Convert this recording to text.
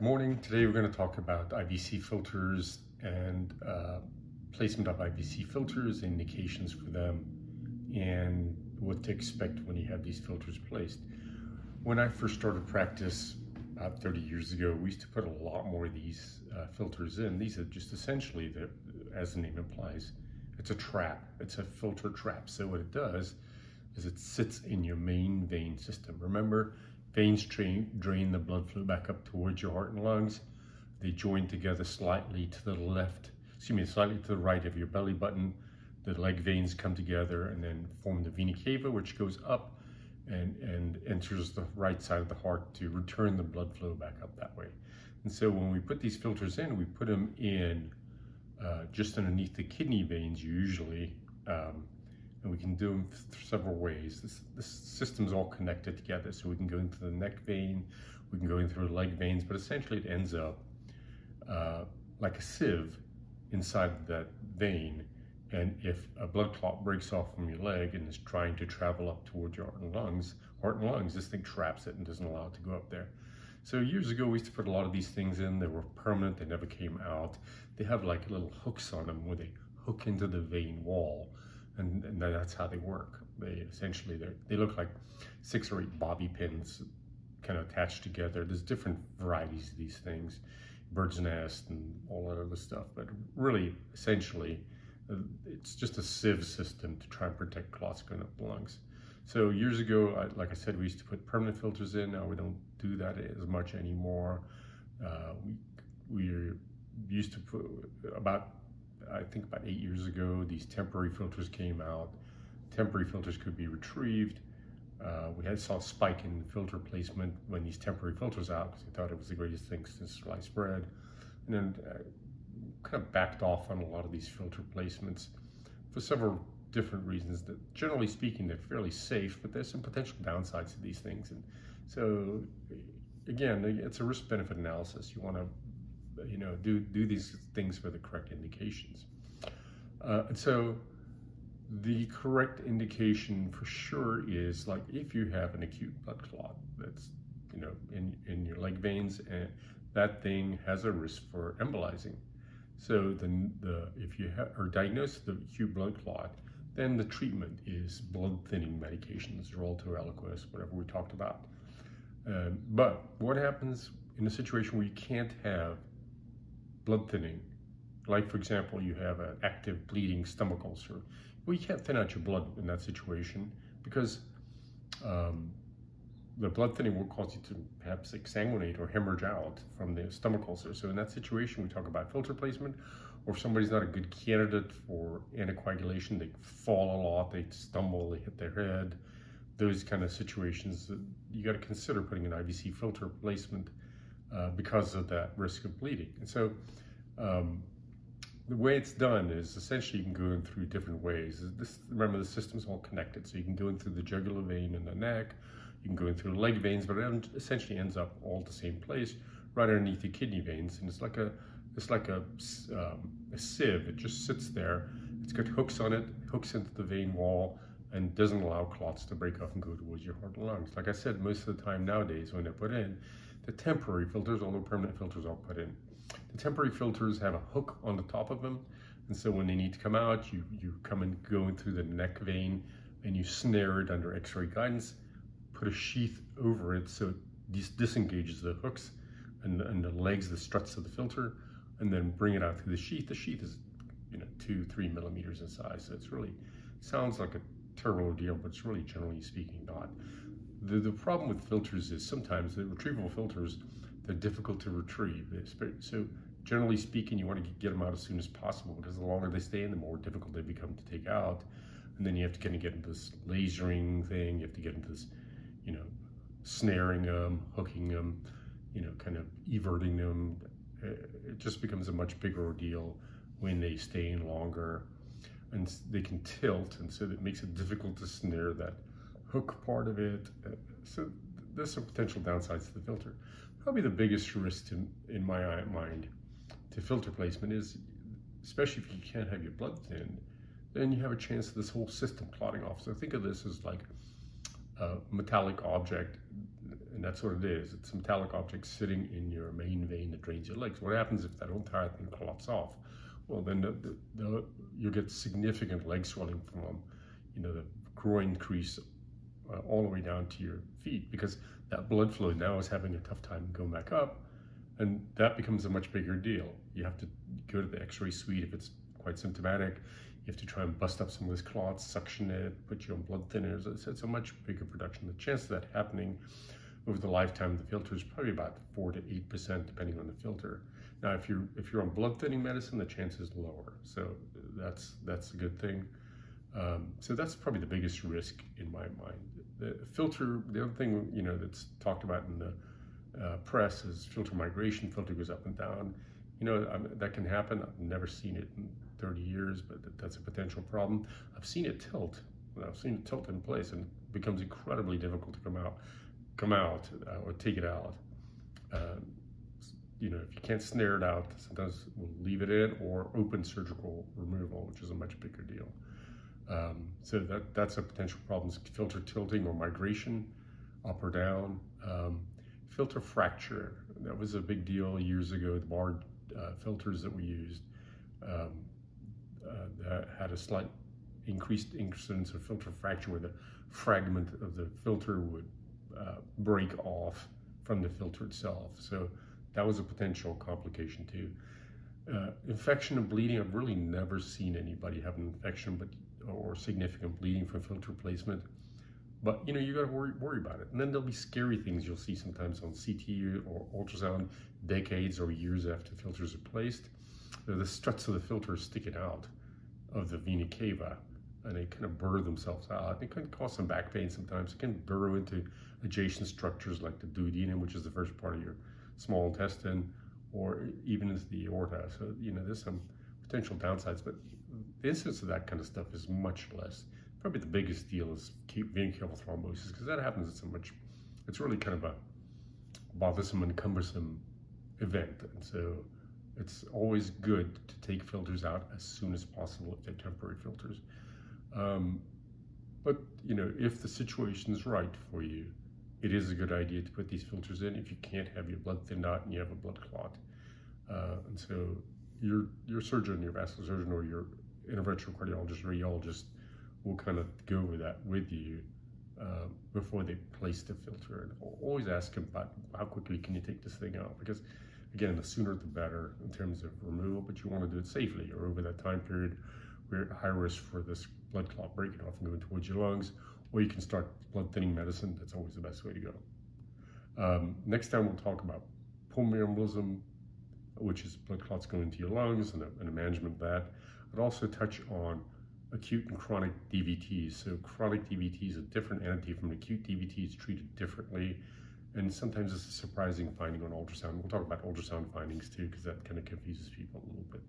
Good morning. Today we're going to talk about IVC filters and placement of IVC filters, indications for them, and what to expect when you have these filters placed. When I first started practice about 30 years ago, we used to put a lot more of these filters in. These are just essentially, as the name implies, it's a trap. It's a filter trap. So what it does is it sits in your main vein system. Remember, veins drain the blood flow back up towards your heart and lungs. They join together slightly to the slightly to the right of your belly button. The leg veins come together and then form the vena cava, which goes up and enters the right side of the heart to return the blood flow back up that way. And so when we put these filters in, we put them in just underneath the kidney veins usually. And we can do them several ways. This system's all connected together, so we can go into the neck vein, we can go in through the leg veins, but essentially it ends up like a sieve inside that vein. And if a blood clot breaks off from your leg and is trying to travel up towards your heart and lungs, this thing traps it and doesn't allow it to go up there. So years ago, we used to put a lot of these things in. They were permanent, they never came out. They have like little hooks on them where they hook into the vein wall. And that's how they work. They essentially, they look like 6 or 8 bobby pins kind of attached together. There's different varieties of these things, bird's nest and all that other stuff. But really, essentially, it's just a sieve system to try and protect clots going up the lungs. So years ago, like I said, we used to put permanent filters in. Now we don't do that as much anymore. We used to put I think about 8 years ago, these temporary filters came out. Temporary filters could be retrieved. We saw a spike in filter placement when these temporary filters out because we thought it was the greatest thing since sliced bread. And then kind of backed off on a lot of these filter placements for several different reasons. That generally speaking, they're fairly safe, but there's some potential downsides to these things. And so again, it's a risk-benefit analysis. You want to do these things for the correct indications. And so the correct indication for sure is like if you have an acute blood clot that's in your leg veins, and that thing has a risk for embolizing. So if you are diagnosed with acute blood clot, then the treatment is blood thinning medications, Xarelto, Eliquis, whatever we talked about. But what happens in a situation where you can't have blood thinning? Like, for example, you have an active bleeding stomach ulcer. Well, you can't thin out your blood in that situation because the blood thinning will cause you to perhaps exsanguinate or hemorrhage out from the stomach ulcer. So in that situation, we talk about filter placement, or if somebody's not a good candidate for anticoagulation, they fall a lot, they stumble, they hit their head, those kind of situations, you got to consider putting an IVC filter placement because of that risk of bleeding. And so the way it's done is essentially you can go in through different ways. Remember, the system's all connected, so you can go in through the jugular vein in the neck, you can go in through the leg veins, but it essentially ends up all at the same place, right underneath the kidney veins. And it's like a sieve. It just sits there. It's got hooks on it, hooks into the vein wall, and doesn't allow clots to break off and go towards your heart and lungs. Like I said, most of the time nowadays when they're put in, the temporary filters, although permanent filters are put in, the temporary filters have a hook on the top of them. And so when they need to come out, you come and go in through the neck vein and you snare it under x-ray guidance, put a sheath over it so it disengages the hooks and the legs, the struts of the filter, and then bring it out through the sheath. The sheath is 2-3 millimeters in size. So it's really, sounds like a terrible ordeal, but it's really, generally speaking, not. The problem with filters is sometimes the retrievable filters, they're difficult to retrieve. So generally speaking, you want to get them out as soon as possible because the longer they stay in, the more difficult they become to take out. And then you have to kind of get into this lasering thing. You have to get into this, snaring them, hooking them, kind of everting them. It just becomes a much bigger ordeal when they stay in longer, and they can tilt, and so that makes it difficult to snare that hook part of it. So there's some potential downsides to the filter. Probably the biggest risk in my mind to filter placement is, especially if you can't have your blood thinned, then you have a chance of this whole system clotting off. So think of this as like a metallic object and that's what it is. It's a metallic object sitting in your main vein that drains your legs. What happens if that entire thing clots off? Well, then you get significant leg swelling from, the groin crease all the way down to your feet, because that blood flow now is having a tough time going back up, and that becomes a much bigger deal. You have to go to the x-ray suite if it's quite symptomatic. You have to try and bust up some of those clots, suction it, put you on blood thinners. It's a much bigger production. The chance of that happening over the lifetime of the filter is probably about 4 to 8%, depending on the filter. Now, if you're on blood thinning medicine, the chance is lower. So that's a good thing. So that's probably the biggest risk in my mind. The filter, the other thing that's talked about in the press is filter migration. Filter goes up and down. That can happen. I've never seen it in 30 years, but that's a potential problem. I've seen it tilt. I've seen it tilt in place, and it becomes incredibly difficult to come out or take it out. If you can't snare it out, sometimes we'll leave it in, or open surgical removal, which is a much bigger deal. So that's a potential problem, filter tilting or migration up or down. Filter fracture, that was a big deal years ago. The barred filters that we used that had a slight increased incidence of filter fracture, where the fragment of the filter would break off from the filter itself. So that was a potential complication too. Infection and bleeding, I've really never seen anybody have an infection or significant bleeding from filter placement. But you got to worry about it. And then there'll be scary things you'll see sometimes on CT or ultrasound decades or years after filters are placed. The struts of the filter sticking out of the vena cava, and they kind of burrow themselves out. It can cause some back pain sometimes. It can burrow into adjacent structures like the duodenum, which is the first part of your small intestine, or even into the aorta. So there's some potential downsides, but the incidence of that kind of stuff is much less. Probably the biggest deal is vena cava thrombosis, because that happens it's really kind of a bothersome and cumbersome event. And so it's always good to take filters out as soon as possible if they're temporary filters. But if the situation is right for you, it is a good idea to put these filters in if you can't have your blood thinned out and you have a blood clot. And so your surgeon, your vascular surgeon, or your interventional cardiologist, radiologist will kind of go over that with you before they place the filter. And always ask them about how quickly can you take this thing out, because again, the sooner the better in terms of removal, but you want to do it safely, or over that time period where you're at high risk for this blood clot breaking off and going towards your lungs, or you can start blood thinning medicine. That's always the best way to go. Next time we'll talk about pulmonary embolism, which is blood clots going into your lungs, and the management of that. I'd also touch on acute and chronic DVTs. So chronic DVT is a different entity from acute DVT. It's treated differently, and sometimes it's a surprising finding on ultrasound. We'll talk about ultrasound findings too, because that kind of confuses people a little bit.